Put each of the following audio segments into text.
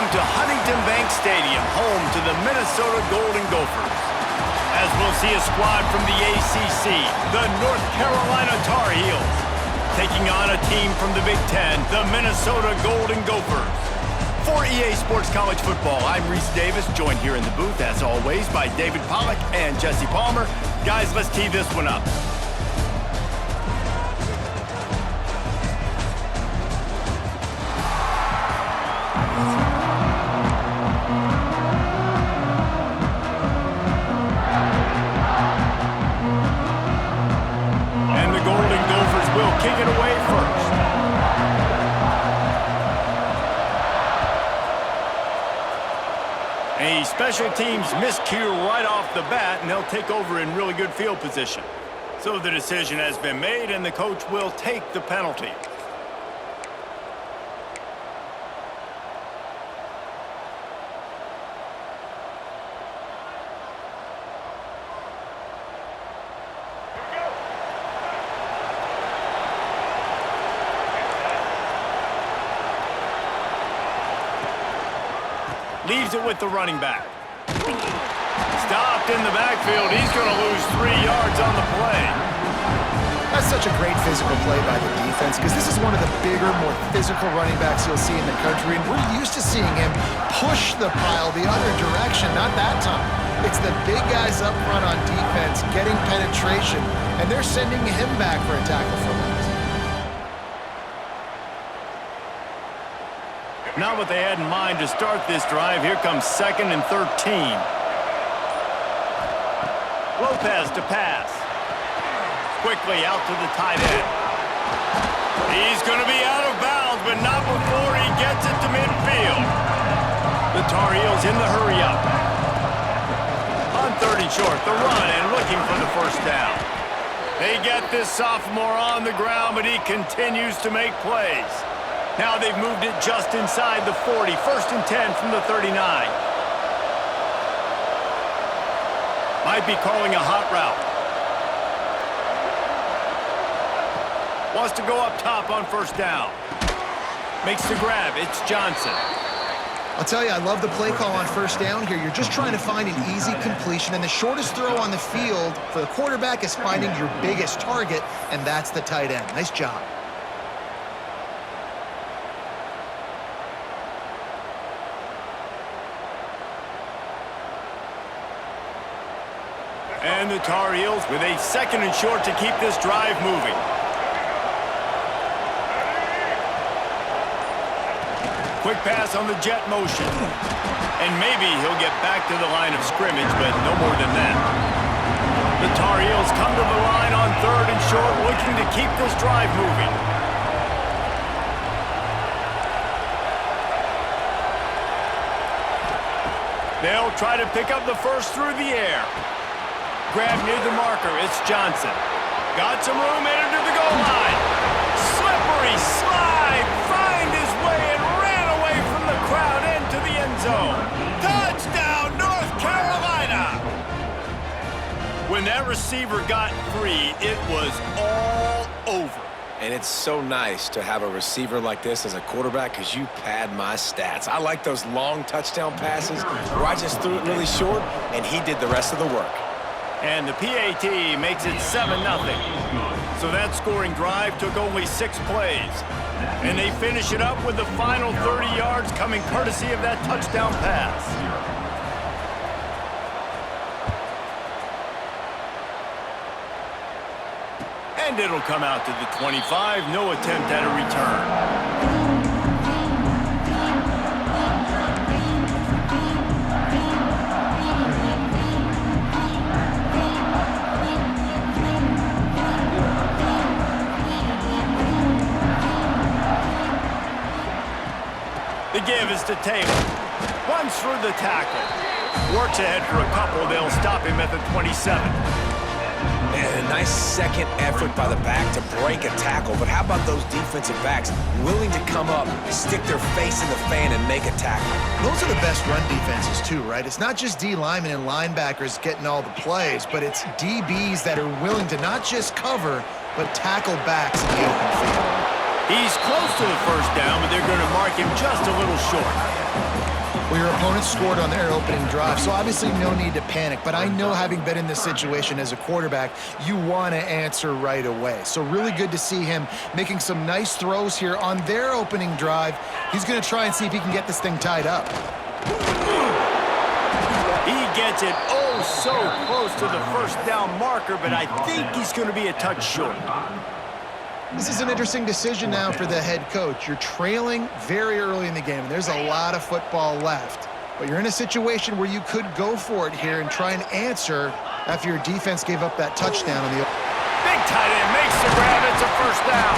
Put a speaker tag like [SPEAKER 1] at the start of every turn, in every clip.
[SPEAKER 1] Welcome to Huntington Bank Stadium, home to the Minnesota Golden Gophers. As we'll see a squad from the ACC, the North Carolina Tar Heels, taking on a team from the Big Ten, the Minnesota Golden Gophers. For EA Sports College Football, I'm Reese Davis, joined here in the booth, as always, by David Pollack and Jesse Palmer. Guys, let's tee this one up. And the Golden Gophers will kick it away first. A special teams miscue right off the bat, and they'll take over in really good field position. So the decision has been made, and the coach will take the penalty. Leaves it with the running back. Stopped in the backfield. He's going to lose 3 yards on the play.
[SPEAKER 2] That's such a great physical play by the defense because this is one of the bigger, more physical running backs you'll see in the country, and we're used to seeing him push the pile the other direction, not that time. It's the big guys up front on defense getting penetration, and they're sending him back for a tackle for loss.
[SPEAKER 1] Not what they had in mind to start this drive. Here comes 2nd and 13. Lopez to pass. Quickly out to the tight end. He's going to be out of bounds, but not before he gets it to midfield. The Tar Heels in the hurry up. On 3rd and short, the run and looking for the first down. They get this sophomore on the ground, but he continues to make plays. Now they've moved it just inside the 40. 1st and 10 from the 39. Might be calling a hot route. Wants to go up top on 1st down. Makes the grab. It's Johnson.
[SPEAKER 2] I'll tell you, I love the play call on 1st down here. You're just trying to find an easy completion, and the shortest throw on the field for the quarterback is finding your biggest target, and that's the tight end. Nice job.
[SPEAKER 1] And the Tar Heels with a 2nd and short to keep this drive moving. Quick pass on the jet motion. And maybe he'll get back to the line of scrimmage, but no more than that. The Tar Heels come to the line on 3rd and short, looking to keep this drive moving. They'll try to pick up the first through the air. Grab near the marker. It's Johnson. Got some room, entered to the goal line. Slippery slide. Find his way and ran away from the crowd into the end zone. Touchdown, North Carolina. When that receiver got free, it was all over.
[SPEAKER 3] And it's so nice to have a receiver like this as a quarterback because you pad my stats. I like those long touchdown passes where I just threw it really short and he did the rest of the work.
[SPEAKER 1] And the PAT makes it 7-0. So that scoring drive took only 6 plays. And they finish it up with the final 30 yards coming courtesy of that touchdown pass. And it'll come out to the 25. No attempt at a return. The give is to Taylor. Runs through the tackle. Works ahead for a couple. They'll stop him at the 27.
[SPEAKER 3] And a nice second effort by the back to break a tackle. But how about those defensive backs willing to come up, stick their face in the fan, and make a tackle?
[SPEAKER 2] Those are the best run defenses too, right? It's not just D linemen and linebackers getting all the plays, but it's DBs that are willing to not just cover, but tackle backs in the open field.
[SPEAKER 1] He's close to the first down, but they're going to mark him just a little short.
[SPEAKER 2] Well, your opponent scored on their opening drive, so obviously no need to panic. But I know, having been in this situation as a quarterback, you want to answer right away. So really good to see him making some nice throws here on their opening drive. He's going to try and see if he can get this thing tied up.
[SPEAKER 1] He gets it so close to the first down marker, but I think he's going to be a touch short.
[SPEAKER 2] This is an interesting decision now for the head coach. You're trailing very early in the game, and there's a lot of football left. But you're in a situation where you could go for it here and try and answer after your defense gave up that touchdown on the...
[SPEAKER 1] Big tight end makes the grab. It's a first down.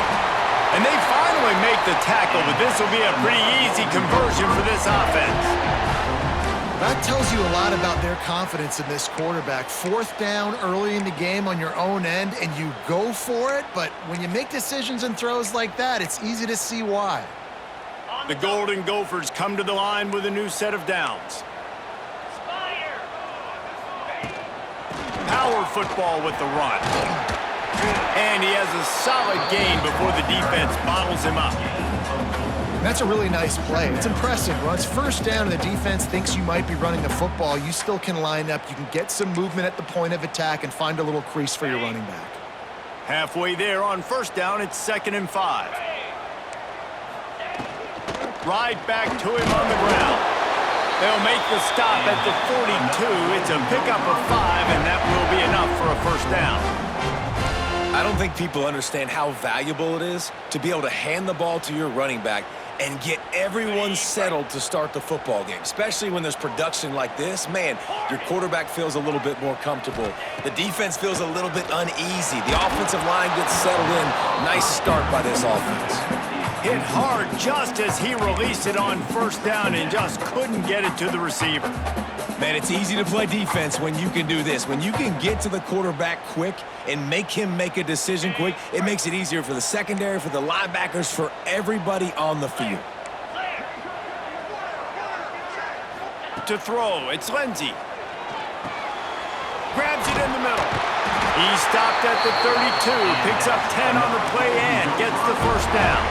[SPEAKER 1] And they finally make the tackle, but this will be a pretty easy conversion for this offense.
[SPEAKER 2] That tells you a lot about their confidence in this quarterback. Fourth down early in the game on your own end, and you go for it, but when you make decisions and throws like that, it's easy to see why.
[SPEAKER 1] The Golden Gophers come to the line with a new set of downs. Power football with the run. And he has a solid gain before the defense bottles him up.
[SPEAKER 2] That's a really nice play. It's impressive. Well, it's first down and the defense thinks you might be running the football. You still can line up. You can get some movement at the point of attack and find a little crease for your running back.
[SPEAKER 1] Halfway there on first down, it's 2nd and 5. Right back to him on the ground. They'll make the stop at the 42. It's a pickup of 5, and that will be enough for a first down.
[SPEAKER 3] I don't think people understand how valuable it is to be able to hand the ball to your running back and get everyone settled to start the football game, especially when there's production like this. Man, your quarterback feels a little bit more comfortable. The defense feels a little bit uneasy. The offensive line gets settled in. Nice start by this offense.
[SPEAKER 1] Hit hard just as he released it on first down and just couldn't get it to the receiver.
[SPEAKER 3] Man, it's easy to play defense when you can do this. When you can get to the quarterback quick and make him make a decision quick, it makes it easier for the secondary, for the linebackers, for everybody on the field.
[SPEAKER 1] To throw, it's Lindsey. Grabs it in the middle. He stopped at the 32, picks up 10 on the play and gets the first down.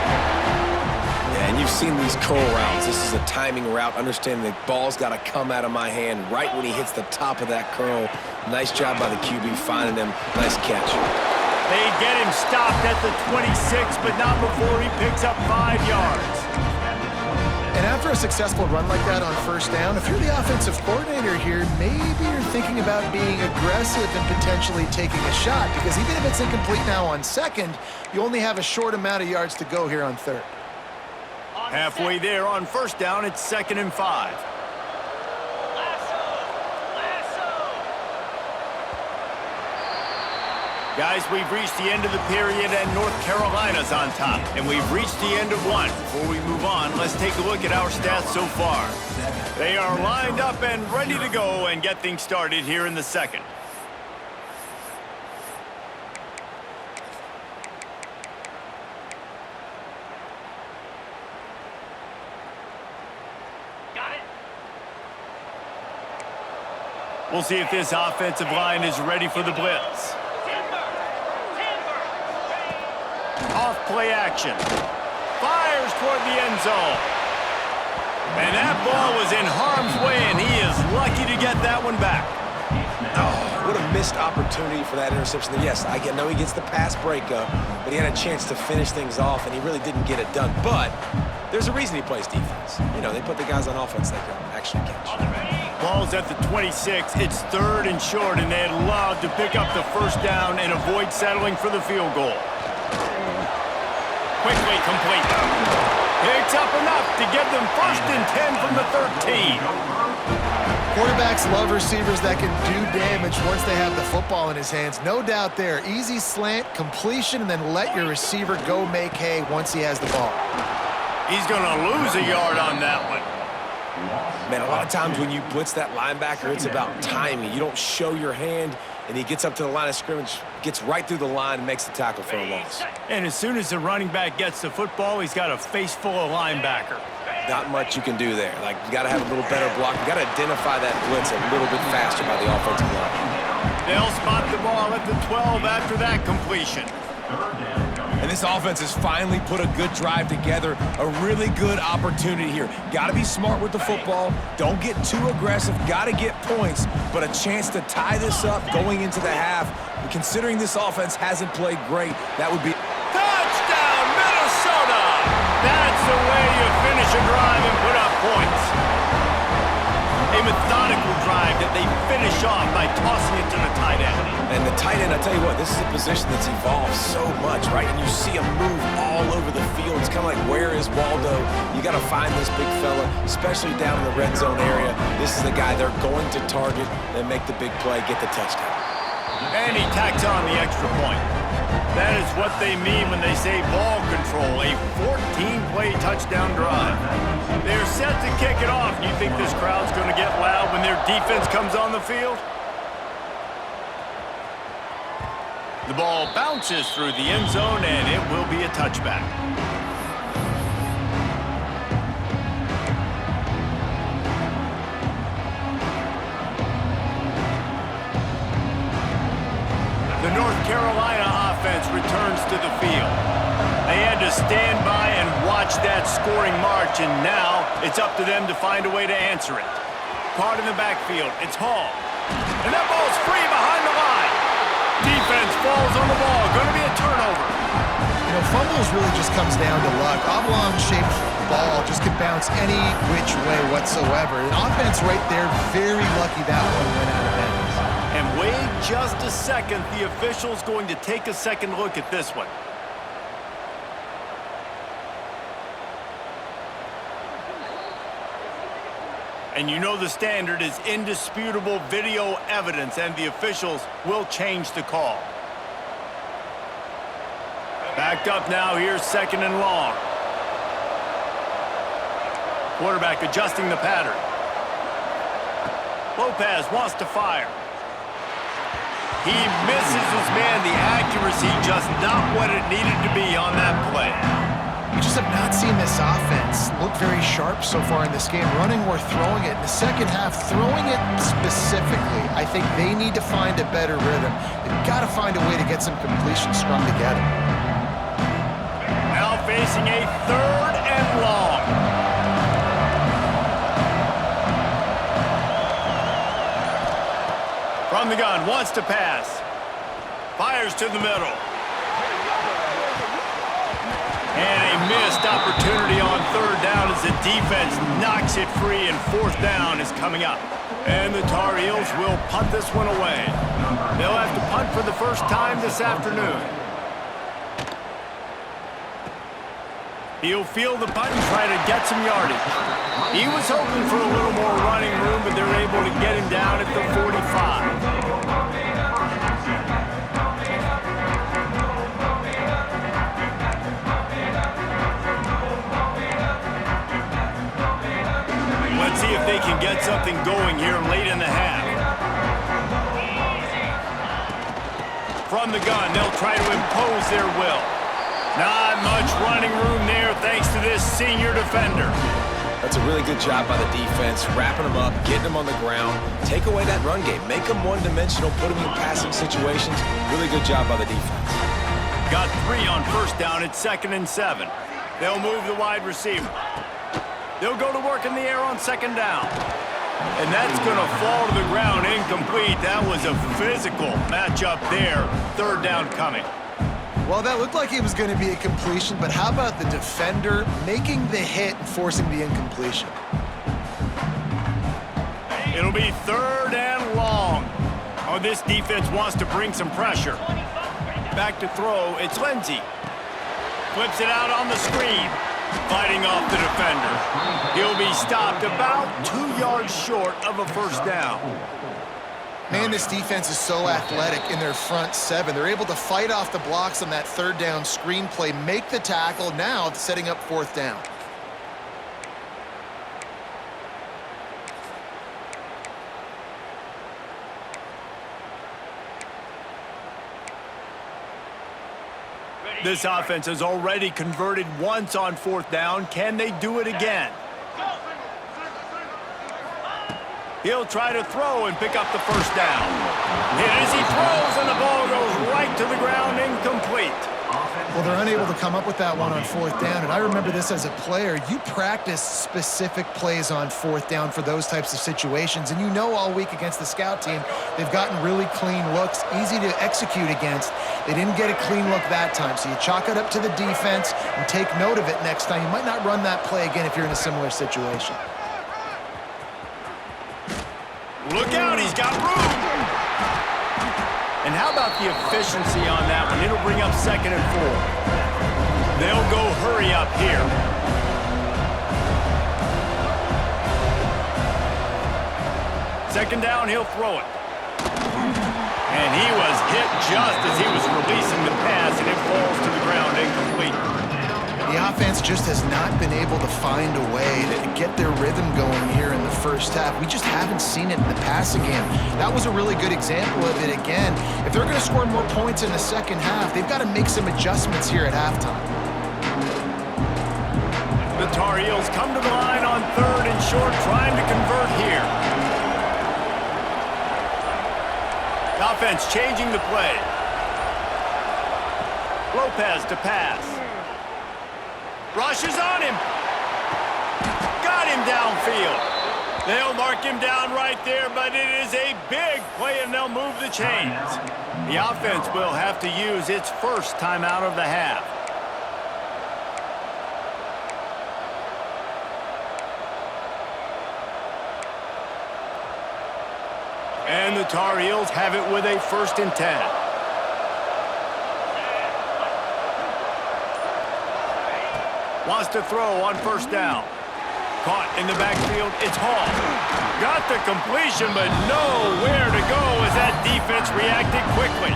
[SPEAKER 3] Yeah, and you've seen these curl routes. This is a timing route, understanding the ball's got to come out of my hand right when he hits the top of that curl. Nice job by the QB finding him. Nice catch.
[SPEAKER 1] They get him stopped at the 26, but not before he picks up 5 yards.
[SPEAKER 2] And after a successful run like that on first down, if you're the offensive coordinator here, maybe you're thinking about being aggressive and potentially taking a shot, because even if it's incomplete now on second, you only have a short amount of yards to go here on third.
[SPEAKER 1] Halfway there on first down, it's 2nd and 5. Guys, we've reached the end of the period and North Carolina's on top. And we've reached the end of one. Before we move on, let's take a look at our stats so far. They are lined up and ready to go and get things started here in the second. We'll see if this offensive line is ready for the blitz. Off play action. Fires toward the end zone. And that ball was in harm's way, and he is lucky to get that one back.
[SPEAKER 3] Oh, what a missed opportunity for that interception. Yes, I know he gets the pass breakup, but he had a chance to finish things off, and he really didn't get it done. But there's a reason he plays defense. You know, they put the guys on offense that can actually catch.
[SPEAKER 1] Ball's at the 26. It's 3rd and short, and they'd love to pick up the first down and avoid settling for the field goal. Quickly complete. Picks up enough to give them 1st and 10 from the 13.
[SPEAKER 2] Quarterbacks love receivers that can do damage once they have the football in his hands. No doubt there. Easy slant, completion, and then let your receiver go make hay once he has the ball.
[SPEAKER 1] He's going to lose a yard on that one.
[SPEAKER 3] Man, a lot of times when you blitz that linebacker, it's about timing. You don't show your hand, and he gets up to the line of scrimmage, gets right through the line, and makes the tackle for a loss.
[SPEAKER 1] And as soon as the running back gets the football, he's got a face full of linebacker.
[SPEAKER 3] Not much you can do there. Like, you got to have a little better block. You got to identify that blitz a little bit faster by the offensive line.
[SPEAKER 1] They'll spot the ball at the 12 after that completion.
[SPEAKER 3] And this This offense has finally put a good drive together, a really good opportunity here. Got to be smart with the football. Don't get too aggressive. Got to get points, but a chance to tie this up going into the half. And considering this offense hasn't played great, that would be...
[SPEAKER 1] Touchdown, Minnesota! That's the way you finish a drive and put up points. A methodical drive that they finish off by tossing it to the tight end.
[SPEAKER 3] And the tight end, I tell you what, this is a position that's evolved so much, right? And you see him move all over the field. It's kind of like, where is Waldo? You got to find this big fella, especially down in the red zone area. This is the guy they're going to target and make the big play, get the touchdown.
[SPEAKER 1] And he tacks on the extra point. That is what they mean when they say ball control, a 14-play touchdown drive. They're set to kick it off. You think this crowd's going to get loud when their defense comes on the field? The ball bounces through the end zone, and it will be a touchback. The North Carolina offense returns to the field. They had to stand by and watch that scoring march, and now it's up to them to find a way to answer it. Caught in the backfield, it's Hall. And that ball's free behind the line. Defense falls on the ball, going to be a turnover.
[SPEAKER 2] You know, fumbles really just comes down to luck. Oblong-shaped ball just could bounce any which way whatsoever. An offense right there, very lucky that one went out of bounds.
[SPEAKER 1] And wait just a second, the official's going to take a second look at this one. And you know the standard is indisputable video evidence, and the officials will change the call. Backed up now, here's second and long. Quarterback adjusting the pattern. Lopez wants to fire. He misses his man. The accuracy just not what it needed to be on that play.
[SPEAKER 2] We just have not seen this offense look very sharp so far in this game, running or throwing it. In the second half, throwing it specifically, I think they need to find a better rhythm. They've got to find a way to get some completions strung together.
[SPEAKER 1] Now facing a third and long. From the gun, wants to pass. Fires to the middle. And a missed opportunity on third down as the defense knocks it free, and fourth down is coming up. And the Tar Heels will punt this one away. They'll have to punt for the first time this afternoon. He'll field the punt and try to get some yardage. He was hoping for a little more running room, but they're able to get him down at the 45. Let's see if they can get something going here late in the half. From the gun, they'll try to impose their will. Not much running room there thanks to this senior defender.
[SPEAKER 3] That's a really good job by the defense, wrapping them up, getting them on the ground, take away that run game, make them one-dimensional, put them in passing situations. Really good job by the defense.
[SPEAKER 1] Got 3 on first down at 2nd and 7. They'll move the wide receiver. They'll go to work in the air on second down. And that's going to fall to the ground incomplete. That was a physical matchup there. Third down coming.
[SPEAKER 2] Well, that looked like it was going to be a completion, but how about the defender making the hit and forcing the incompletion?
[SPEAKER 1] It'll be third and long. Oh, this defense wants to bring some pressure. Back to throw, it's Lindsey. Flips it out on the screen. Fighting off the defender. He'll be stopped about 2 yards short of a first down.
[SPEAKER 2] Man, this defense is so athletic in their front 7. They're able to fight off the blocks on that third down screen play, make the tackle, now setting up fourth down.
[SPEAKER 1] This offense has already converted once on fourth down. Can they do it again? He'll try to throw and pick up the first down. Hit as he throws, and the ball goes right to the ground, incomplete.
[SPEAKER 2] Well, they're unable to come up with that one on fourth down, and I remember this as a player. You practice specific plays on fourth down for those types of situations, and you know all week against the scout team, they've gotten really clean looks, easy to execute against. They didn't get a clean look that time, so you chalk it up to the defense and take note of it next time. You might not run that play again if you're in a similar situation.
[SPEAKER 1] Look out, he's got room. And how about the efficiency on that one? It'll bring up 2nd and 4. They'll go hurry up here. Second down, he'll throw it. And he was hit just as he was releasing the pass, and it falls to the ground incomplete.
[SPEAKER 2] The offense just has not been able to find a way to get their rhythm going here in the first half. We just haven't seen it in the passing game. That was a really good example of it again. If they're going to score more points in the second half, they've got to make some adjustments here at halftime.
[SPEAKER 1] The Tar Heels come to the line on 3rd and short, trying to convert here. The offense changing the play. Lopez to pass. Rushes on him. Got him downfield. They'll mark him down right there, but it is a big play, and they'll move the chains. The offense will have to use its first timeout of the half. And the Tar Heels have it with a 1st and 10. Wants to throw on 1st down. Caught in the backfield, it's Hall. Got the completion, but nowhere to go as that defense reacted quickly.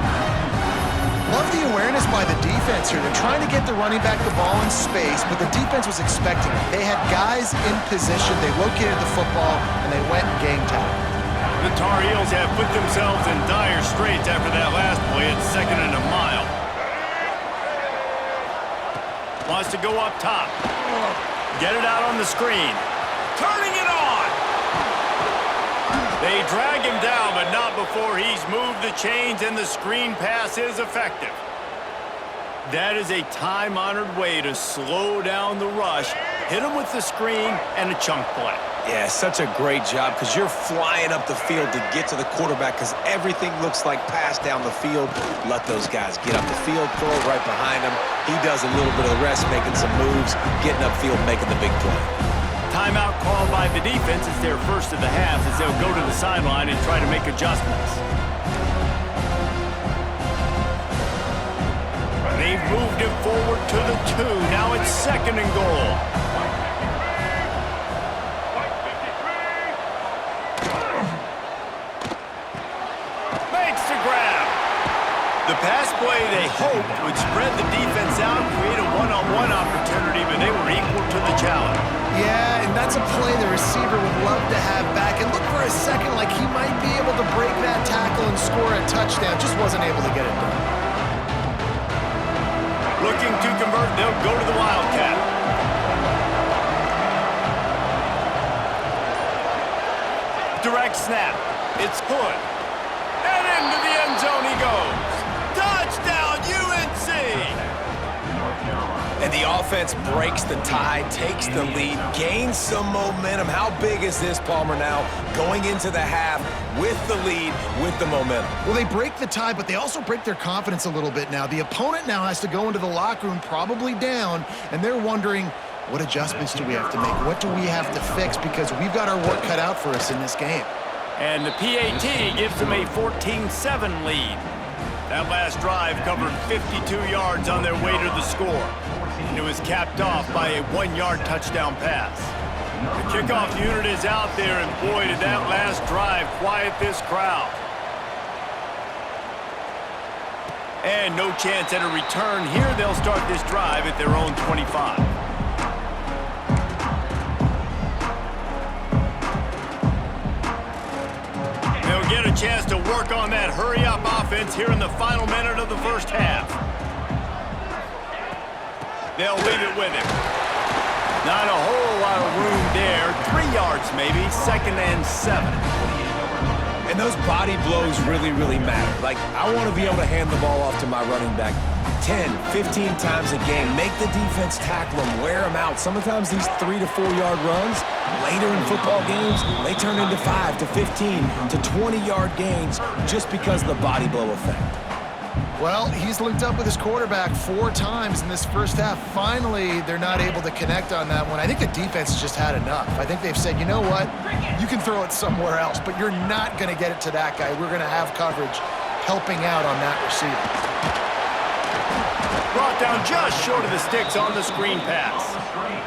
[SPEAKER 2] Love the awareness by the defense here. They're trying to get the running back the ball in space, but the defense was expecting it. They had guys in position, they located the football, and they went and gang tackle.
[SPEAKER 1] The Tar Heels have put themselves in dire straits after that last play at 2nd and a mile. Wants to go up top. Get it out on the screen. Turning it on! They drag him down, but not before he's moved the chains, and the screen pass is effective. That is a time-honored way to slow down the rush, hit him with the screen, and a chunk play.
[SPEAKER 3] Yeah, such a great job because you're flying up the field to get to the quarterback because everything looks like pass down the field. Let those guys get up the field, throw it right behind him. He does a little bit of the rest, making some moves, getting upfield, making the big play.
[SPEAKER 1] Timeout called by the defense is their first of the half as they'll go to the sideline and try to make adjustments. They've moved it forward to the 2. Now it's 2nd and goal. The pass play they hoped would spread the defense out, create a one-on-one opportunity, but they were equal to the challenge.
[SPEAKER 2] Yeah, and that's a play the receiver would love to have back. And look for a second like he might be able to break that tackle and score a touchdown. Just wasn't able to get it done.
[SPEAKER 1] Looking to convert, they'll go to the Wildcat. Direct snap. It's Hood. And into the end zone he goes. Touchdown, UNC!
[SPEAKER 3] And the offense breaks the tie, takes the lead, gains some momentum. How big is this, Palmer, now going into the half with the lead, with the momentum?
[SPEAKER 2] Well, they break the tie, but they also break their confidence a little bit now. The opponent now has to go into the locker room probably down, and they're wondering, what adjustments do we have to make? What do we have to fix? Because we've got our work cut out for us in this game.
[SPEAKER 1] And the PAT gives them a 14-7 lead. That last drive covered 52 yards on their way to the score. And it was capped off by a 1-yard touchdown pass. The kickoff unit is out there, and boy, did that last drive quiet this crowd. And no chance at a return here. They'll start this drive at their own 25. They'll get a chance to work on that hurry-up offense here in the final minute of the first half. They'll leave it with him. Not a whole lot of room there. 3 yards maybe, 2nd and 7.
[SPEAKER 3] And those body blows really, really matter. Like, I want to be able to hand the ball off to my running back 10, 15 times a game. Make the defense tackle them, wear them out. Sometimes these 3 to 4 yard runs, later in football games, they turn into 5 to 15 to 20-yard gains just because of the body blow effect.
[SPEAKER 2] Well, he's linked up with his quarterback 4 times in this first half. Finally, they're not able to connect on that one. I think the defense has just had enough. I think they've said, you know what? You can throw it somewhere else, but you're not going to get it to that guy. We're going to have coverage helping out on that receiver.
[SPEAKER 1] Brought down just short of the sticks on the screen pass.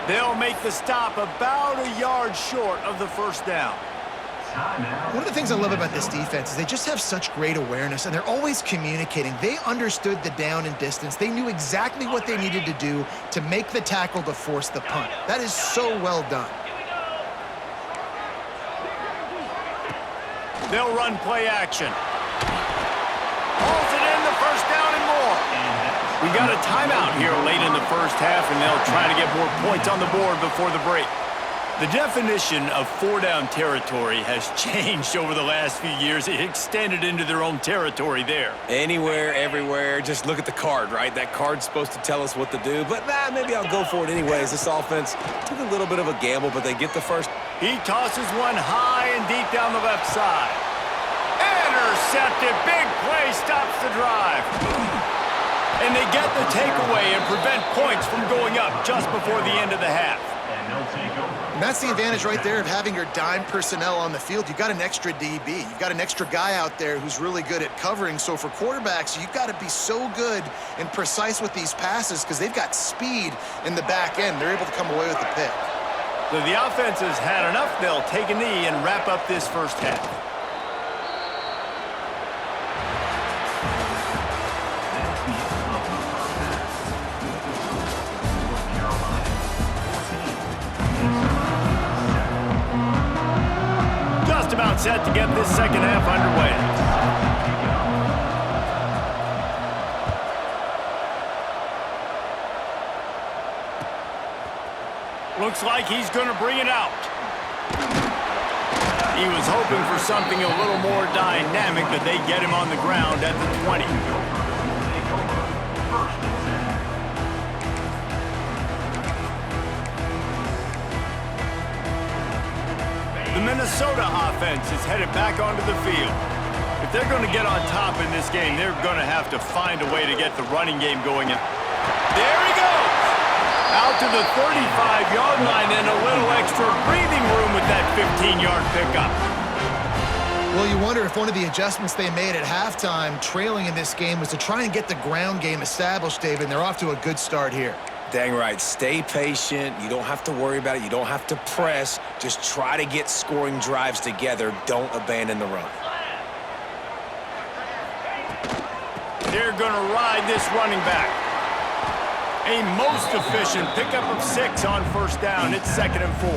[SPEAKER 1] They'll make the stop about a yard short of the first down.
[SPEAKER 2] One of the things I love about this defense is they just have such great awareness, and they're always communicating. They understood the down and distance. They knew exactly what they needed to do to make the tackle to force the punt. That is so well done.
[SPEAKER 1] They'll run play action. Holds it in, the first down and more. We got a timeout here late in the first half, and they'll try to get more points on the board before the break. The definition of 4-down territory has changed over the last few years. It extended into their own territory there.
[SPEAKER 3] Anywhere, everywhere, just look at the card, right? That card's supposed to tell us what to do, but maybe I'll go for it anyways. This offense took a little bit of a gamble, but they get the first.
[SPEAKER 1] He tosses one high and deep down the left side. Intercepted. Big play stops the drive. And they get the takeaway and prevent points from going up just before the end of the half.
[SPEAKER 2] And that's the advantage right there of having your dime personnel on the field. You've got an extra DB. You've got an extra guy out there who's really good at covering. So for quarterbacks, you've got to be so good and precise with these passes because they've got speed in the back end. They're able to come away with the pick.
[SPEAKER 1] So the offense has had enough. They'll take a knee and wrap up this first half. About set to get this second half underway. Looks like he's going to bring it out. He was hoping for something a little more dynamic, but they get him on the ground at the 20. The Minnesota offense is headed back onto the field. If they're going to get on top in this game, they're going to have to find a way to get the running game going. There he goes! Out to the 35-yard line and a little extra breathing room with that 15-yard pickup.
[SPEAKER 2] Well, you wonder if one of the adjustments they made at halftime, trailing in this game, was to try and get the ground game established, David, and they're off to a good start here.
[SPEAKER 3] Dang right. Stay patient. You don't have to worry about it. You don't have to press. Just try to get scoring drives together. Don't abandon the run.
[SPEAKER 1] They're going to ride this running back. A most efficient pickup of 6 on first down. It's 2nd and 4.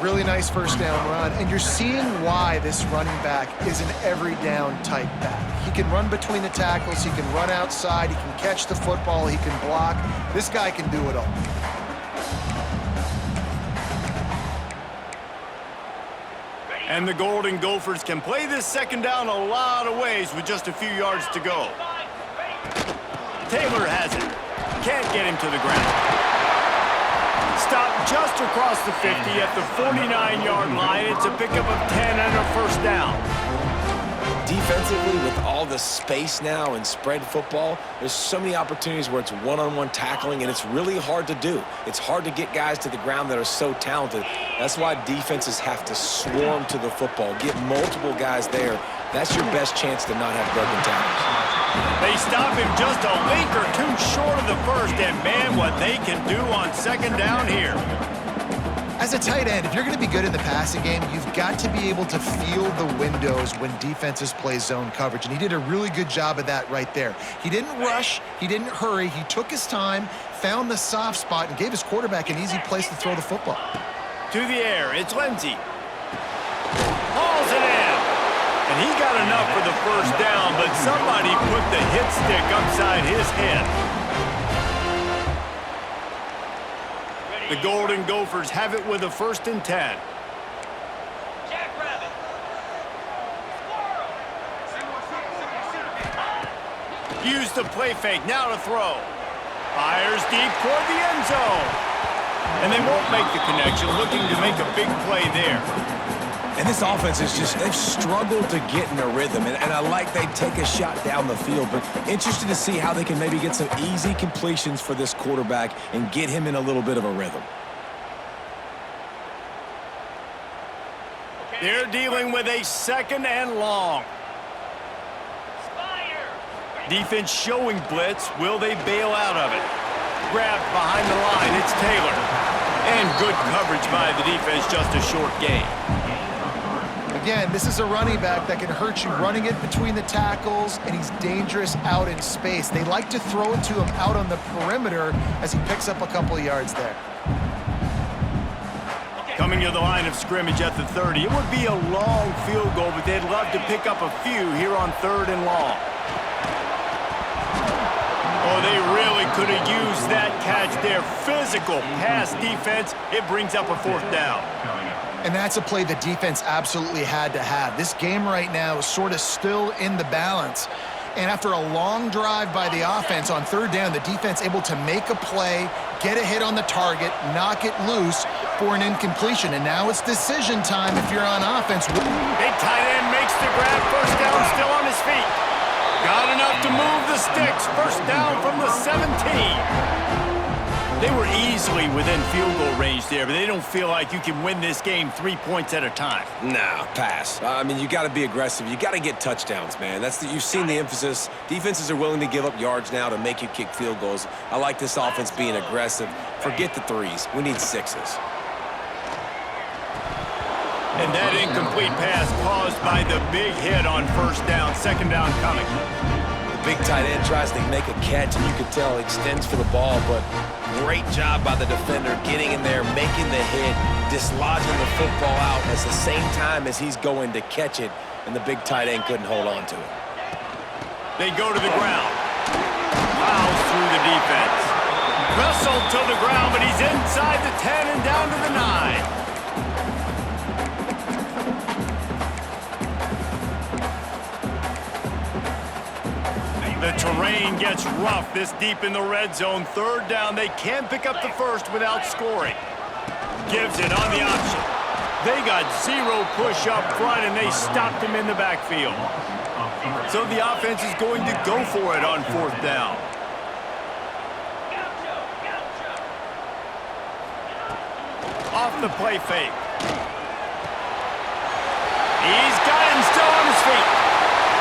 [SPEAKER 2] Really nice first down run, and you're seeing why this running back is an every down type back. He can run between the tackles, he can run outside, he can catch the football, he can block. This guy can do it all.
[SPEAKER 1] And the Golden Gophers can play this second down a lot of ways with just a few yards to go. Taylor has it. Can't get him to the ground. Stop just across the 50 at the 49-yard line. It's a pickup of 10 and a first down.
[SPEAKER 3] Defensively, with all the space now and spread football, there's so many opportunities where it's one-on-one tackling, and it's really hard to do. It's hard to get guys to the ground that are so talented. That's why defenses have to swarm to the football, get multiple guys there. That's your best chance to not have broken tackles.
[SPEAKER 1] They stop him just a link or two short of the first, and man, what they can do on second down here.
[SPEAKER 2] As a tight end, if you're going to be good in the passing game, you've got to be able to feel the windows when defenses play zone coverage, and he did a really good job of that right there. He didn't rush, he didn't hurry, he took his time, found the soft spot, and gave his quarterback an easy place to throw the football.
[SPEAKER 1] To the air, it's Lindsey. Hauls it in. And he got enough for the first down, but somebody put the hit stick upside his head. The Golden Gophers have it with a 1st and 10. Use the play fake, now to throw. Fires deep toward the end zone. And they won't make the connection, looking to make a big play there.
[SPEAKER 3] And this offense is just, they've struggled to get in a rhythm. And I like they take a shot down the field, but interested to see how they can maybe get some easy completions for this quarterback and get him in a little bit of a rhythm.
[SPEAKER 1] They're dealing with a 2nd and long. Defense showing blitz. Will they bail out of it? Grabbed behind the line. It's Taylor. And good coverage by the defense, just a short gain.
[SPEAKER 2] Again, this is a running back that can hurt you running it between the tackles, and he's dangerous out in space. They like to throw it to him out on the perimeter as he picks up a couple of yards there.
[SPEAKER 1] Coming to the line of scrimmage at the 30. It would be a long field goal, but they'd love to pick up a few here on 3rd and long. Oh, they really could have used that catch there. Physical pass defense. It brings up a 4th down.
[SPEAKER 2] And that's a play the defense absolutely had to have. This game right now is sort of still in the balance. And after a long drive by the offense on 3rd down, the defense able to make a play, get a hit on the target, knock it loose for an incompletion. And now it's decision time if you're on offense.
[SPEAKER 1] Big tight end makes the grab. 1st down, still on his feet. Got enough to move the sticks. 1st down from the 17. They were easily within field goal range there, but they don't feel like you can win this game 3 points at a time.
[SPEAKER 3] Nah, pass. I mean, you got to be aggressive. You got to get touchdowns, man. You've seen the emphasis. Defenses are willing to give up yards now to make you kick field goals. I like this offense being aggressive. Forget the 3s. We need 6s.
[SPEAKER 1] And that incomplete pass caused by the big hit on 1st down. 2nd down coming.
[SPEAKER 3] The big tight end tries to make a catch, and you can tell he extends for the ball, but great job by the defender getting in there, making the hit, dislodging the football out at the same time as he's going to catch it, and the big tight end couldn't hold on to it.
[SPEAKER 1] They go to the ground. Fouls through the defense. Wrestled to the ground, but he's inside the 10 and down to the 9. The terrain gets rough this deep in the red zone. 3rd down. They can pick up the 1st without scoring. Gives it on the option. They got 0 push up front, and they stopped him in the backfield. So the offense is going to go for it on 4th down. Off the play fake. He's got him still on his feet.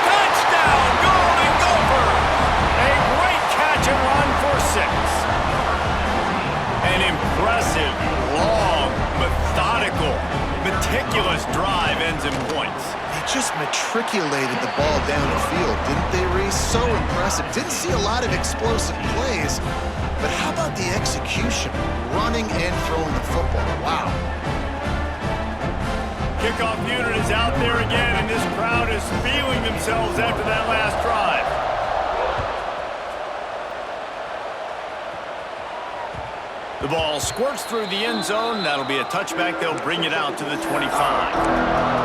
[SPEAKER 1] Touchdown, Golden Gopher! A great catch and run for 6. An impressive, long, methodical, meticulous drive ends in points.
[SPEAKER 2] They just matriculated the ball down the field, didn't they, Reese? So impressive. Didn't see a lot of explosive plays, but how about the execution? Running and throwing the football. Wow.
[SPEAKER 1] Kickoff unit is out there again, and this crowd is feeling themselves after that last drive. The ball squirts through the end zone. That'll be a touchback. They'll bring it out to the 25.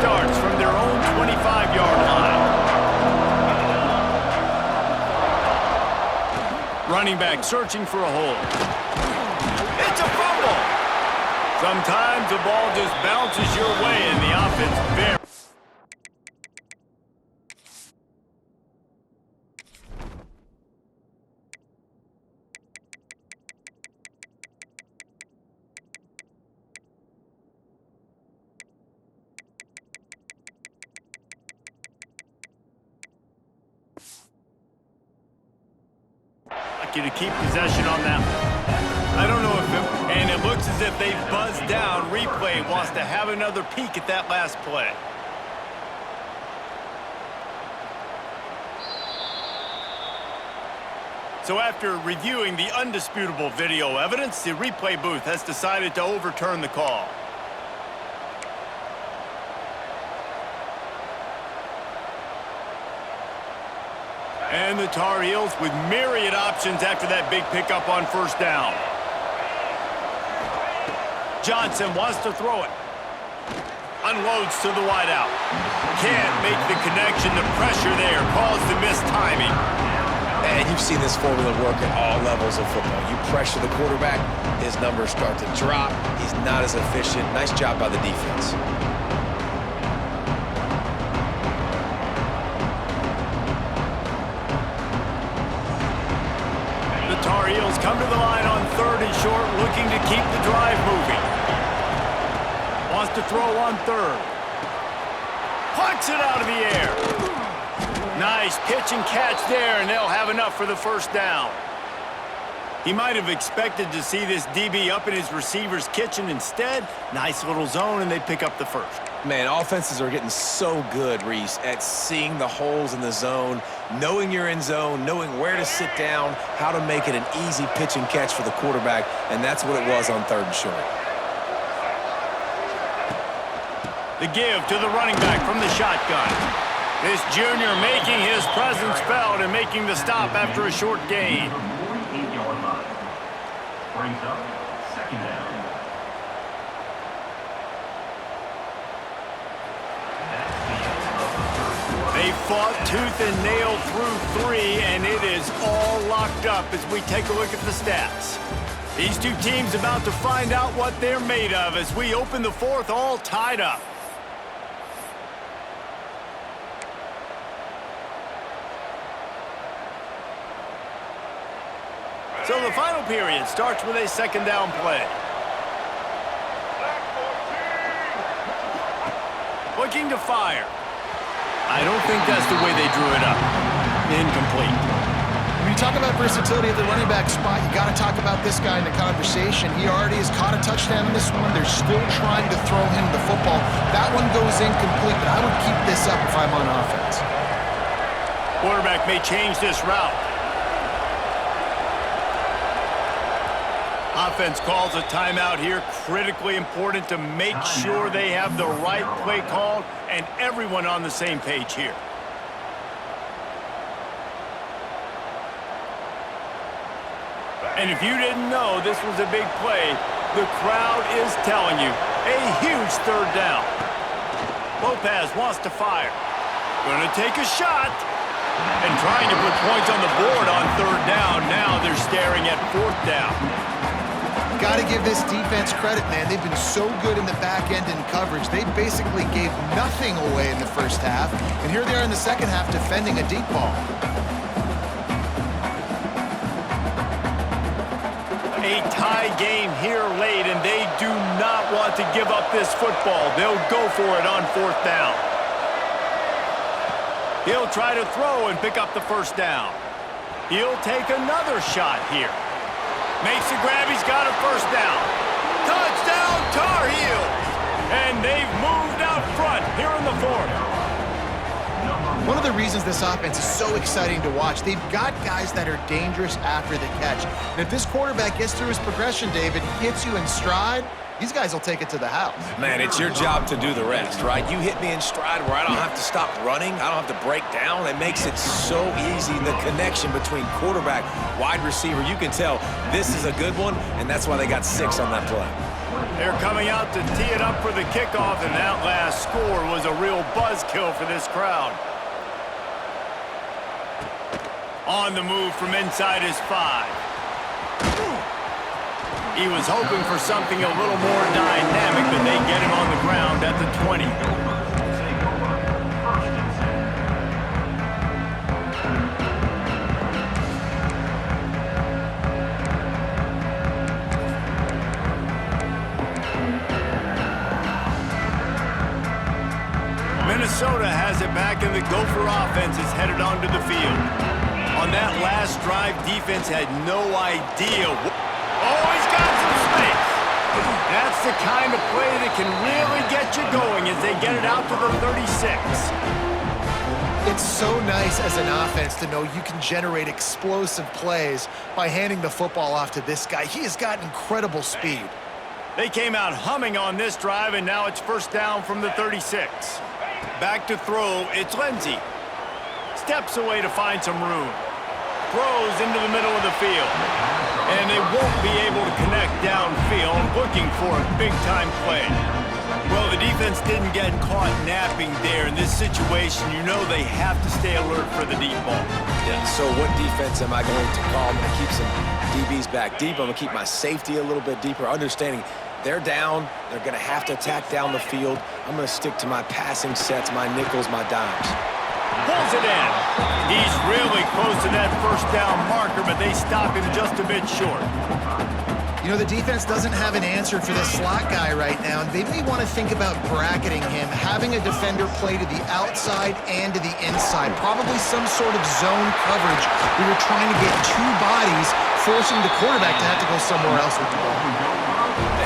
[SPEAKER 1] Starts from their own 25-yard line. Running back searching for a hole. It's a fumble. Sometimes the ball just bounces your way and the offense very. You to keep possession on that one. I don't know if and it looks as if they've buzzed down. Replay wants to have another peek at that last play. So after reviewing the undisputable video evidence, the replay booth has decided to overturn the call. And the Tar Heels with myriad options after that big pickup on first down. Johnson wants to throw it. Unloads to the wideout. Can't make the connection. The pressure there caused the missed timing.
[SPEAKER 3] And you've seen this formula work at all levels of football. You pressure the quarterback, his numbers start to drop. He's not as efficient. Nice job by the defense.
[SPEAKER 1] The Tar Heels come to the line on 3rd and short, looking to keep the drive moving. Wants to throw on 3rd. Plucks it out of the air. Nice pitch and catch there, and they'll have enough for the first down. He might have expected to see this DB up in his receiver's kitchen. Instead, nice little zone, and they pick up the first.
[SPEAKER 3] Man, offenses are getting so good, Reese, at seeing the holes in the zone, knowing you're in zone, knowing where to sit down, how to make it an easy pitch and catch for the quarterback, and that's what it was on 3rd and short.
[SPEAKER 1] The give to the running back from the shotgun. This junior making his presence felt and making the stop after a short gain.
[SPEAKER 4] Brings up 2nd down.
[SPEAKER 1] They fought tooth and nail through 3, and it is all locked up as we take a look at the stats. These two teams about to find out what they're made of as we open the 4th all tied up. So the final period starts with a 2nd down play. Looking to fire. I don't think that's the way they drew it up. Incomplete.
[SPEAKER 2] When you talk about versatility at the running back spot, you got to talk about this guy in the conversation. He already has caught a touchdown in this one. They're still trying to throw him the football. That one goes incomplete, but I would keep this up if I'm on offense.
[SPEAKER 1] Quarterback may change this route. Offense calls a timeout here. Critically important to make sure they have the right play called and everyone on the same page here. And if you didn't know this was a big play, the crowd is telling you. A huge 3rd down. Lopez wants to fire. Gonna take a shot. And trying to put points on the board on 3rd down. Now they're staring at 4th down.
[SPEAKER 2] Got to give this defense credit, man. They've been so good in the back end in coverage. They basically gave nothing away in the first half, and here they are in the second half defending a deep ball.
[SPEAKER 1] A tie game here late, and they do not want to give up this football. They'll go for it on 4th down. He'll try to throw and pick up the first down. He'll take another shot here. Makes the grab, he's got a first down. Touchdown, Tar Heels! And they've moved out front here in the 4th.
[SPEAKER 2] One of the reasons this offense is so exciting to watch, they've got guys that are dangerous after the catch. And if this quarterback gets through his progression, David, hits you in stride, these guys will take it to the house.
[SPEAKER 3] Man, it's your job to do the rest, right? You hit me in stride where I don't have to stop running. I don't have to break down. It makes it so easy, the connection between quarterback, wide receiver. You can tell this is a good one, and that's why they got 6 on that play.
[SPEAKER 1] They're coming out to tee it up for the kickoff, and that last score was a real buzzkill for this crowd. On the move from inside his 5. He was hoping for something a little more dynamic, but they get him on the ground at the 20. Minnesota has it back, and the Gopher offense is headed onto the field. On that last drive, defense had no idea. Oh, he's got some space. That's the kind of play that can really get you going as they get it out to the 36.
[SPEAKER 2] It's so nice as an offense to know you can generate explosive plays by handing the football off to this guy. He has got incredible speed.
[SPEAKER 1] They came out humming on this drive, and now it's first down from the 36. Back to throw, it's Lindsey. Steps away to find some room. Throws into the middle of the field. And they won't be able to connect downfield, looking for a big-time play. Well, the defense didn't get caught napping there. In this situation, you know they have to stay alert for the deep ball.
[SPEAKER 3] Yeah, so what defense am I going to call? I'm going to keep some DBs back deep. I'm going to keep my safety a little bit deeper, understanding they're down. They're going to have to attack down the field. I'm going to stick to my passing sets, my nickels, my dimes.
[SPEAKER 1] Pulls it in. He's really close to that first down marker, but they stop him just a bit short.
[SPEAKER 2] You know, the defense doesn't have an answer for this slot guy right now. They may want to think about bracketing him, having a defender play to the outside and to the inside. Probably some sort of zone coverage. We were trying to get two bodies, forcing the quarterback to have to go somewhere else with the ball.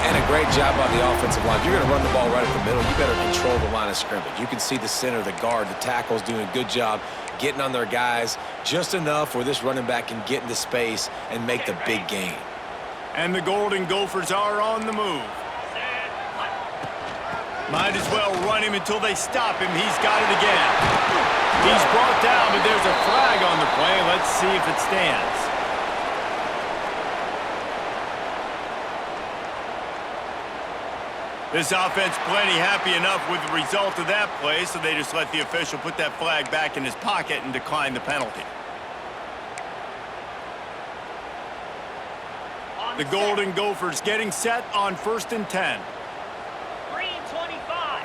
[SPEAKER 3] And a great job by the offensive line. If you're going to run the ball right at the middle, you better control the line of scrimmage. You can see the center, the guard, the tackle's doing a good job getting on their guys just enough where this running back can get into space and make the big gain.
[SPEAKER 1] And the Golden Gophers are on the move. Might as well run him until they stop him. He's got it again. He's brought down, but there's a flag on the play. Let's see if it stands. This offense plenty happy enough with the result of that play, so they just let the official put that flag back in his pocket and decline the penalty. The Golden Gophers getting set on 1st and 10.
[SPEAKER 5] Green 25.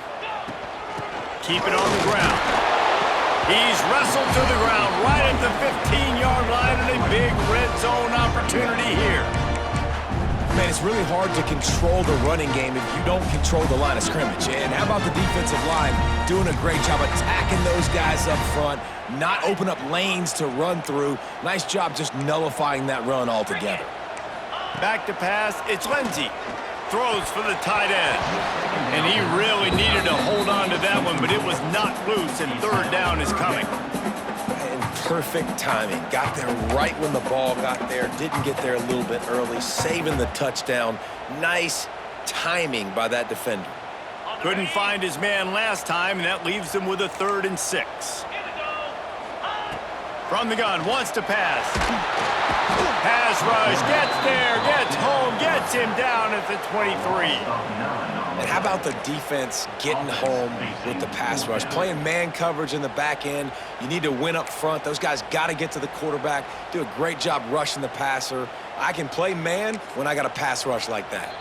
[SPEAKER 1] Keep it on the ground. He's wrestled to the ground right at the 15-yard line, and a big red zone opportunity here.
[SPEAKER 3] Man, it's really hard to control the running game if you don't control the line of scrimmage. And how about the defensive line doing a great job attacking those guys up front, not open up lanes to run through. Nice job just nullifying that run altogether.
[SPEAKER 1] Back to pass, it's Lindsey. Throws for the tight end. And he really needed to hold on to that one, but it was not loose, and 3rd down is coming.
[SPEAKER 3] And perfect timing. Got there right when the ball got there. Didn't get there a little bit early, saving the touchdown. Nice timing by that defender.
[SPEAKER 1] Couldn't find his man last time, and that leaves him with a 3rd and 6. From the gun, wants to pass. Pass rush, gets there, gets home, gets him down at the 23.
[SPEAKER 3] And how about the defense getting home with the pass rush? Playing man coverage in the back end. You need to win up front. Those guys got to get to the quarterback. Do a great job rushing the passer. I can play man when I got a pass rush like that.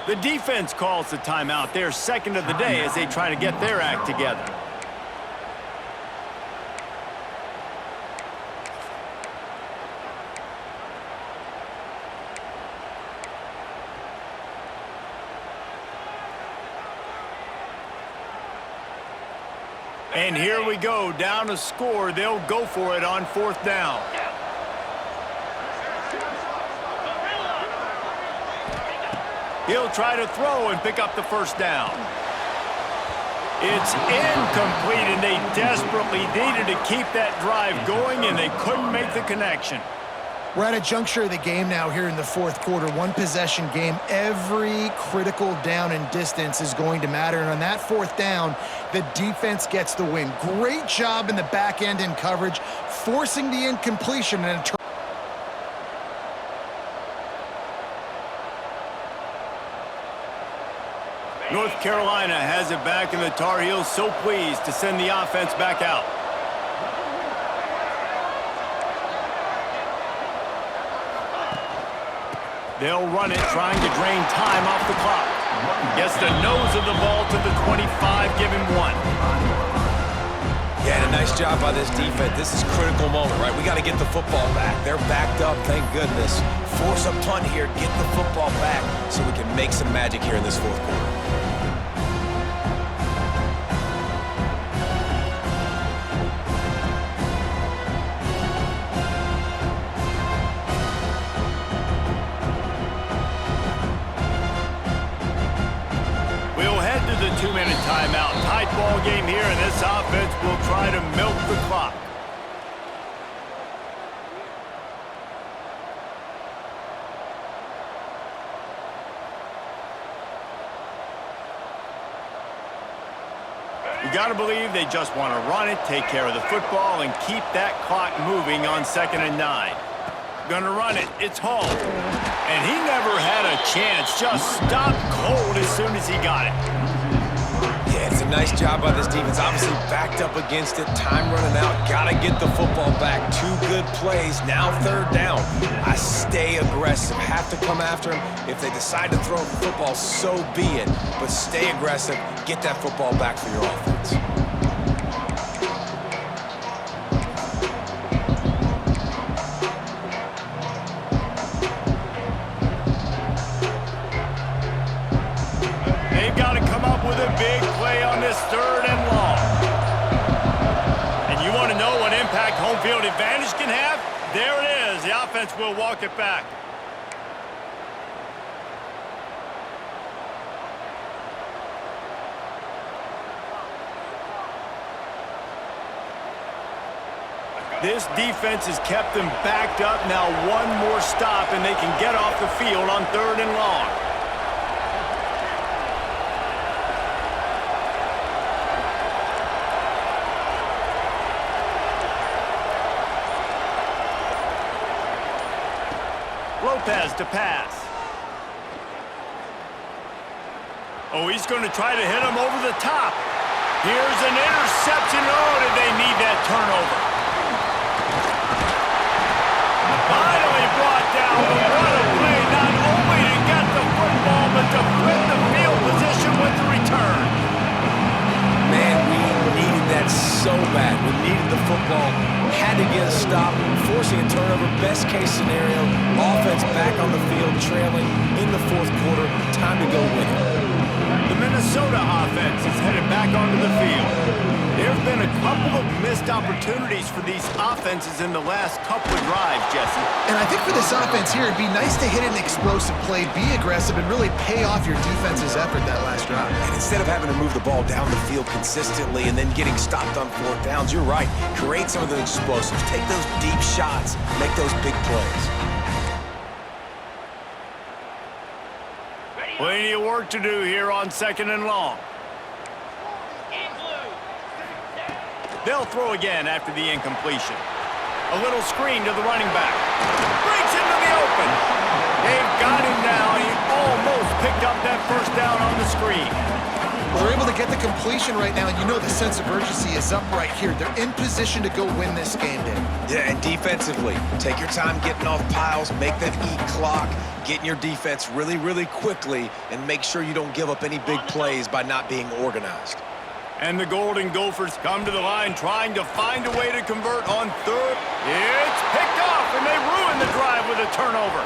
[SPEAKER 1] The defense calls the timeout. They're 2nd of the day as they try to get their act together. And here we go, down a score. They'll go for it on 4th down. He'll try to throw and pick up the 1st down. It's incomplete, and they desperately needed to keep that drive going, and they couldn't make the connection.
[SPEAKER 2] We're at a juncture of the game now here in the 4th quarter. One possession game. Every critical down and distance is going to matter. And on that 4th down, the defense gets the win. Great job in the back end in coverage, forcing the incompletion and a
[SPEAKER 1] North Carolina has it back, and the Tar Heels so pleased to send the offense back out. They'll run it, trying to drain time off the clock. Gets the nose of the ball to the 25, give him 1.
[SPEAKER 3] Yeah, and a nice job by this defense. This is a critical moment, right? We got to get the football back. They're backed up, thank goodness. Force a punt here, get the football back so we can make some magic here in this 4th quarter.
[SPEAKER 1] The 2-minute timeout. Tight ball game here, and this offense will try to milk the clock. You got to believe they just want to run it, take care of the football, and keep that clock moving on 2nd and 9. Gonna run it. It's Hall. And he never had a chance. Just stopped cold as soon as he got it.
[SPEAKER 3] Yeah, it's a nice job by this defense. Obviously backed up against it. Time running out. Got to get the football back. 2 good plays. Now 3rd down. I stay aggressive. Have to come after him. If they decide to throw the football, so be it. But stay aggressive. Get that football back for your offense.
[SPEAKER 1] With a big play on this 3rd and long. And you want to know what impact home field advantage can have? There it is. The offense will walk it back. This defense has kept them backed up. Now one more stop and they can get off the field on 3rd and long. Lopez to pass. Oh, he's going to try to hit him over the top. Here's an interception. Oh, did they need that turnover? Finally brought down, but what a play. Not only to get the football, but to flip the field position with the return.
[SPEAKER 3] Man, we needed that so bad. We needed the football. Had to get a stop, forcing a turnover. Best case scenario, offense back on the field, trailing in the 4th quarter. Time to go win it.
[SPEAKER 1] The Minnesota offense is headed back onto the field. There have been a couple of missed opportunities for these offenses in the last couple of drives, Jesse.
[SPEAKER 2] And I think for this offense here, it'd be nice to hit an explosive play, be aggressive, and really pay off your defense's effort that last drive.
[SPEAKER 3] And instead of having to move the ball down the field consistently and then getting stopped on 4th downs, you're right. Create some of the explosives. Take those deep shots. Make those big plays.
[SPEAKER 1] Plenty of work to do here on 2nd and long. They'll throw again after the incompletion. A little screen to the running back. Breaks into the open. They've got him now. He almost picked up that 1st down on the screen.
[SPEAKER 2] Well, they're able to get the completion right now, and you know the sense of urgency is up right here. They're in position to go win this game, Dave.
[SPEAKER 3] Yeah, and defensively, take your time getting off piles, make them eat clock, get in your defense really, really quickly, and make sure you don't give up any big plays by not being organized.
[SPEAKER 1] And the Golden Gophers come to the line trying to find a way to convert on 3rd. It's picked off, and they ruin the drive with a turnover.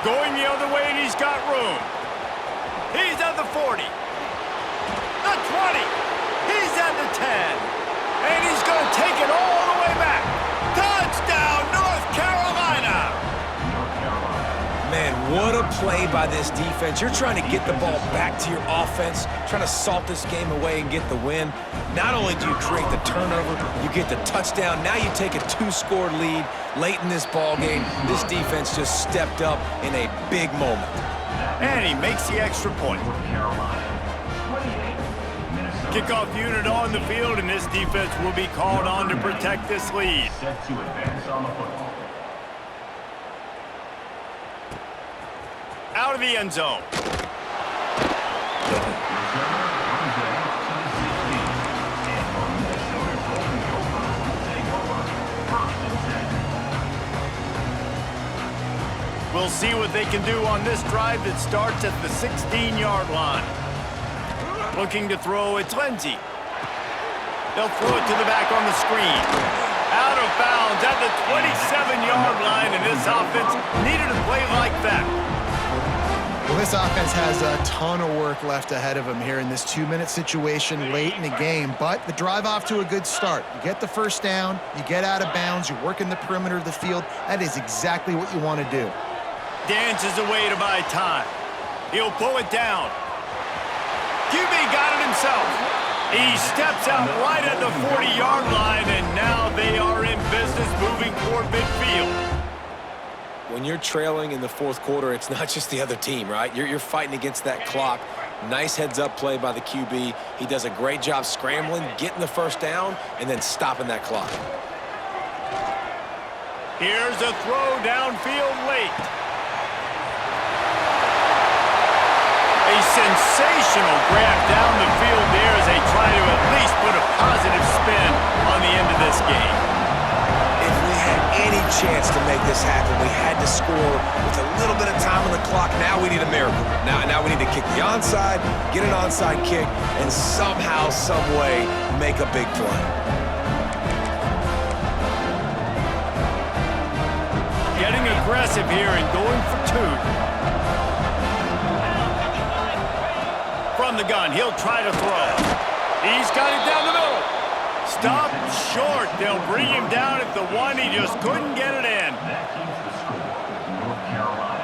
[SPEAKER 1] Going the other way, and he's got room. He's at the 40. The 20. He's at the 10. And he's going to take it all the way back. Touchdown, North Carolina.
[SPEAKER 3] Man, what a play by this defense. You're trying to get the ball back to your offense, trying to salt this game away and get the win. Not only do you create the turnover, you get the touchdown. Now you take a 2-score lead late in this ball game. This defense just stepped up in a big moment.
[SPEAKER 1] And he makes the extra point. Kickoff unit on the field, and this defense will be called on to protect this lead.
[SPEAKER 4] Set to advance on the football.
[SPEAKER 1] Out of the end zone. We'll see what they can do on this drive that starts at the 16-yard line. Looking to throw, it's Lindsey. They'll throw it to the back on the screen. Out of bounds at the 27-yard line, and this offense needed a play like that.
[SPEAKER 2] Well, this offense has a ton of work left ahead of them here in this 2-minute situation late in the game, but the drive off to a good start. You get the 1st down, you get out of bounds, you're working the perimeter of the field. That is exactly what you want to do.
[SPEAKER 1] Dances away to buy time. He'll pull it down. QB got it himself. He steps out right at the 40-yard line, and now they are in business moving toward midfield.
[SPEAKER 3] When you're trailing in the 4th quarter, it's not just the other team, right? You're fighting against that clock. Nice heads-up play by the QB. He does a great job scrambling, getting the first down, and then stopping that clock.
[SPEAKER 1] Here's a throw downfield late. A sensational grab down the field there as they try to at least put a positive spin on the end of this game.
[SPEAKER 3] If we had any chance to make this happen, we had to score with a little bit of time on the clock. Now we need a miracle. Now we need to kick the onside, get an onside kick, and somehow, some way, make a big play.
[SPEAKER 1] Getting aggressive here and going for two. From the gun, he'll try to throw. He's got it down the middle. Stopped short. They'll bring him down at the one. He just couldn't get it in.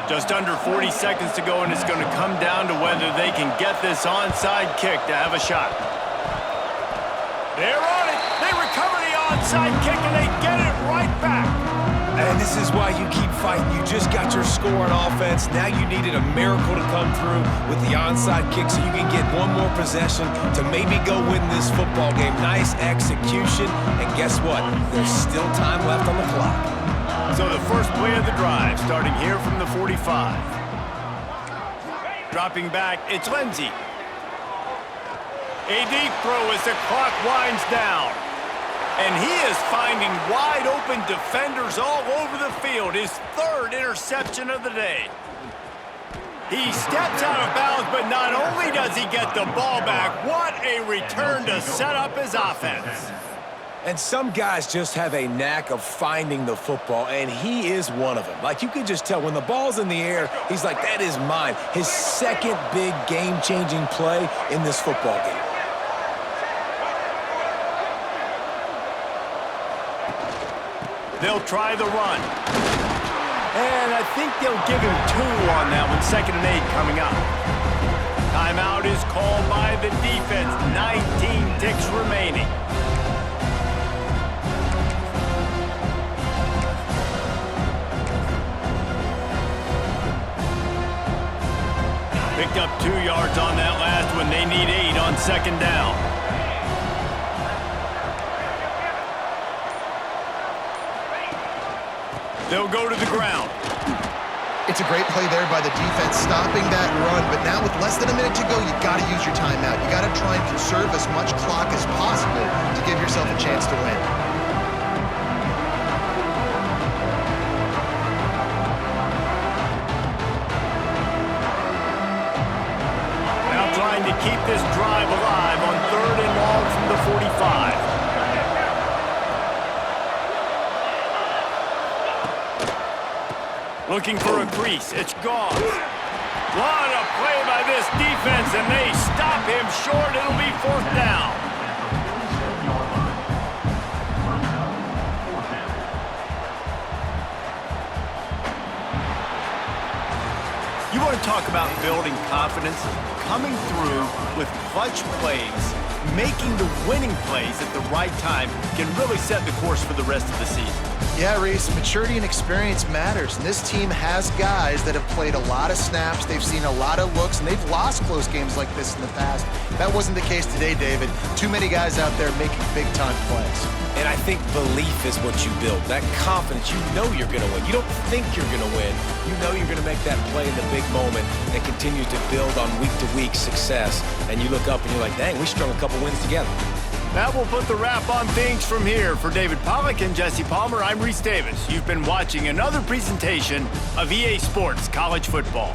[SPEAKER 1] Just under 40 seconds to go, and it's going to come down to whether they can get this onside kick to have a shot. They're on it. They recover the onside kick, and they get it right back.
[SPEAKER 3] And this is why you keep fighting. You just got your score on offense. Now you needed a miracle to come through with the onside kick so you can get one more possession to maybe go win this football game. Nice execution. And guess what? There's still time left on the clock.
[SPEAKER 1] So the first play of the drive starting here from the 45. Dropping back, it's Lindsey. A deep throw as the clock winds down. And he is finding wide-open defenders all over the field. His third interception of the day. He steps out of bounds, but not only does he get the ball back, what a return to set up his offense.
[SPEAKER 3] And some guys just have a knack of finding the football, and he is one of them. Like, you could just tell when the ball's in the air, he's like, that is mine. His second big game-changing play in this football game.
[SPEAKER 1] They'll try the run. And I think they'll give him 2 on that one. 2nd and 8 coming up. Timeout is called by the defense. 19 ticks remaining. Picked up 2 yards on that last one. They need 8 on 2nd down. They'll go to the ground.
[SPEAKER 2] It's a great play there by the defense, stopping that run. But now with less than a minute to go, you've got to use your timeout. You've got to try and conserve as much clock as possible to give yourself a chance to win.
[SPEAKER 1] Now trying to keep this drive alive on 3rd and long from the 45. Looking for a crease. It's gone. What a play by this defense, and they stop him short. It'll be 4th down. You want to talk about building confidence? Coming through with clutch plays, making the winning plays at the right time can really set the course for the rest of the season.
[SPEAKER 2] Yeah, Reese, maturity and experience matters. And this team has guys that have played a lot of snaps. They've seen a lot of looks, and they've lost close games like this in the past. That wasn't the case today, David. Too many guys out there making big-time plays.
[SPEAKER 3] And I think belief is what you build. That confidence, you know you're going to win. You don't think you're going to win. You know you're going to make that play in the big moment and continue to build on week-to-week success. And you look up and you're like, dang, we strung a couple wins together.
[SPEAKER 1] That will put the wrap on things from here. For David Pollack and Jesse Palmer, I'm Reese Davis. You've been watching another presentation of EA Sports College Football.